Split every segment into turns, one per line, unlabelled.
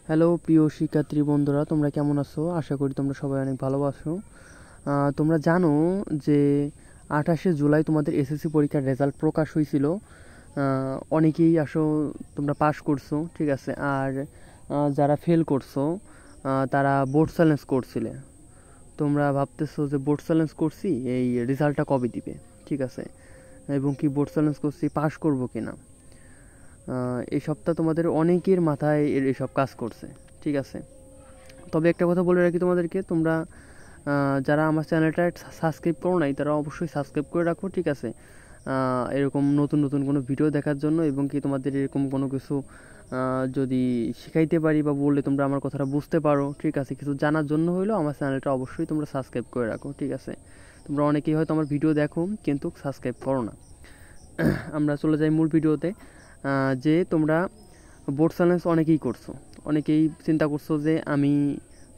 Hello প্রিয় শিক্ষার্থী বন্ধুরা, তোমরা কেমন আছো? আশা করি তোমরা সবাই অনেক ভালো আছো। তোমরা জানো যে 28শে জুলাই তোমাদের এসএসসি পরীক্ষার রেজাল্ট প্রকাশ হয়েছিল। অনেকেই তোমরা পাস করছো, ঠিক আছে। আর যারা ফেল করছো তারা বোর্ড চ্যালেঞ্জ করছিলে। তোমরা ভাবতেছো যে বোর্ড চ্যালেঞ্জ করছি, এই রেজাল্টটা কবে দিবে, ঠিক আছে, এবং কি বোর্ড চ্যালেঞ্জ করছি পাস করবো কিনা। এই সপ্তাহ তোমাদের অনেকের মাথায় এসব কাজ করছে, ঠিক আছে। তবে একটা কথা বলে রাখি তোমাদেরকে, তোমরা যারা আমার চ্যানেলটা সাবস্ক্রাইব করো নাই তারা অবশ্যই সাবস্ক্রাইব করে রাখো, ঠিক আছে। এরকম নতুন নতুন কোনো ভিডিও দেখার জন্য, এবং কি তোমাদের এরকম কোনো কিছু যদি শিখাইতে পারি বা বললে তোমরা আমার কথাটা বুঝতে পারো, ঠিক আছে, কিছু জানার জন্য হইলেও আমার চ্যানেলটা অবশ্যই তোমরা সাবস্ক্রাইব করে রাখো, ঠিক আছে। তোমরা অনেকেই হয়তো আমার ভিডিও দেখো কিন্তু সাবস্ক্রাইব করো না। আমরা চলে যাই মূল ভিডিওতে। যে তোমরা বোর্ড চ্যালেঞ্জ অনেকেই করছো, অনেকেই চিন্তা করছো যে আমি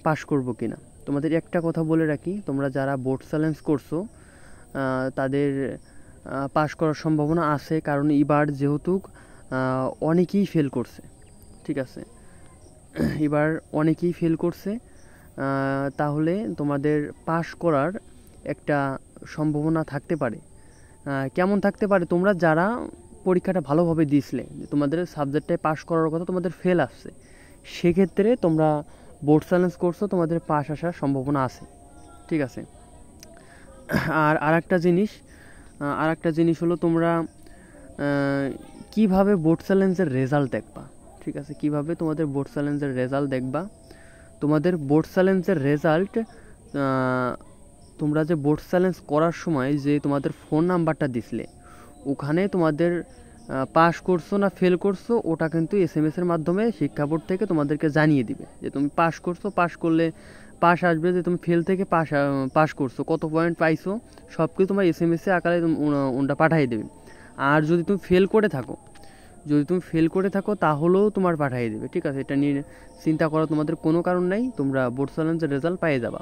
পাস করব কিনা। তোমাদের একটা কথা বলে রাখি, তোমরা যারা বোর্ড চ্যালেঞ্জ করছো তাদের পাস করার সম্ভাবনা আছে, কারণ এবার যেহেতু অনেকেই ফেল করছে, ঠিক আছে। এবার অনেকেই ফেল করছে, তাহলে তোমাদের পাস করার একটা সম্ভাবনা থাকতে পারে। কেমন থাকতে পারে? তোমরা যারা পরীক্ষাটা ভালোভাবে দিয়েছিলে, তোমাদের সাবজেক্টটায় পাস করার কথা, তোমাদের ফেল আসছে, সেক্ষেত্রে তোমরা বোর্ড চ্যালেঞ্জ করছো, তোমাদের পাস আসার সম্ভাবনা আছে, ঠিক আছে। আর আরেকটা জিনিস হলো, তোমরা কিভাবে বোর্ড চ্যালেঞ্জের রেজাল্ট দেখবা, ঠিক আছে, কিভাবে তোমাদের বোর্ড চ্যালেঞ্জের রেজাল্ট দেখবা। তোমাদের বোর্ড চ্যালেঞ্জের রেজাল্ট, তোমরা যে বোর্ড চ্যালেঞ্জ করার সময় যে তোমাদের ফোন নাম্বারটা দিছিলে, ওখানে তোমাদের পাস করছো না ফেল করছো ওটা কিন্তু SMS-এর মাধ্যমে শিক্ষা বোর্ড থেকে তোমাদেরকে জানিয়ে দিবে যে তুমি পাস করছো। পাস করলে পাস আসবে, যে তুমি ফেল থেকে পাস করছো, কত পয়েন্ট পাইছো, সব কিছু তোমার SMS-এ আকারে ওটা পাঠিয়ে দেবে। আর যদি তুমি ফেল করে থাকো তাহলেও তোমার পাঠিয়ে দেবে, ঠিক আছে। এটা নিয়ে চিন্তা করার তোমাদের কোনো কারণ নাই, তোমরা বোর্ড চ্যালেঞ্জের রেজাল্ট পেয়ে যাবা।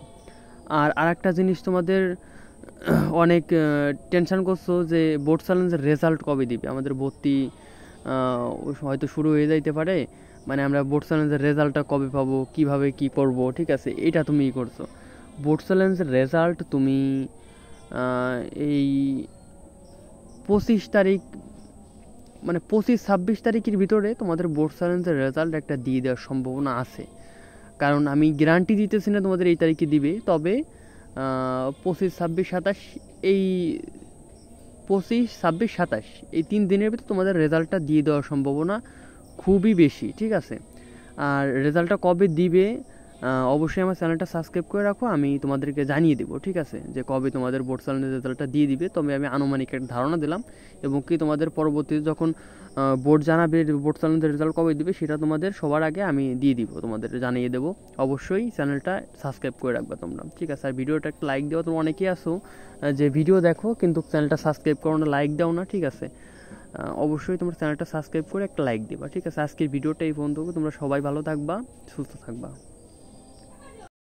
আর আরেকটা জিনিস, তোমাদের অনেক টেনশন করছো যে বোর্ড চ্যালেঞ্জের রেজাল্ট কবে দিবে। আমাদের ভর্তি হয়তো শুরু হয়ে যাইতে পারে, মানে আমরা বোর্ড চ্যালেঞ্জের রেজাল্টটা কবে পাবো, কিভাবে কি করব, ঠিক আছে, এটা তুমি করছো। বোর্ড চ্যালেঞ্জের রেজাল্ট তুমি এই 25 তারিখ, মানে 25-26 তারিখের ভিতরে তোমাদের বোর্ড চ্যালেঞ্জের রেজাল্ট একটা দিয়ে দেওয়ার সম্ভাবনা আছে। কারণ আমি গ্যারান্টি দিতেছি না তোমাদের এই তারিখে দিবে, তবে 25, 26, 27 এই 25, 26, 27 এই 3 দিনের ভিতরে তোমাদের রেজাল্টটা দিয়ে দেওয়ার সম্ভাবনা খুবই বেশি, ঠিক আছে। আর রেজাল্টটা কবে দিবে অবশ্যই আমার চ্যানেলটা সাবস্ক্রাইব করে রাখো, আমি তোমাদেরকে জানিয়ে দেবো, ঠিক আছে, যে কবে তোমাদের বোর্ড চ্যালেঞ্জের রেজাল্টটা দিয়ে দিবে। তবে আমি আনুমানিক একটা ধারণা দিলাম, এবং কি তোমাদের পরবর্তীতে যখন বোর্ড জানাবে বোর্ড চ্যালেঞ্জের রেজাল্ট কবে দিবে, সেটা তোমাদের সবার আগে আমি দিয়ে দিব, তোমাদের জানিয়ে দেবো। অবশ্যই চ্যানেলটা সাবস্ক্রাইব করে রাখবে তোমরা, ঠিক আছে। আর ভিডিওটা একটা লাইক দেওয়া, তোমরা অনেকেই আসো যে ভিডিও দেখো কিন্তু চ্যানেলটা সাবস্ক্রাইব করো না, লাইক দাও না, ঠিক আছে। অবশ্যই তোমরা চ্যানেলটা সাবস্ক্রাইব করে একটা লাইক দিবা, ঠিক আছে। আজকের ভিডিওটা এই পর্যন্ত, তোমরা সবাই ভালো থাকবা, সুস্থ থাকবা।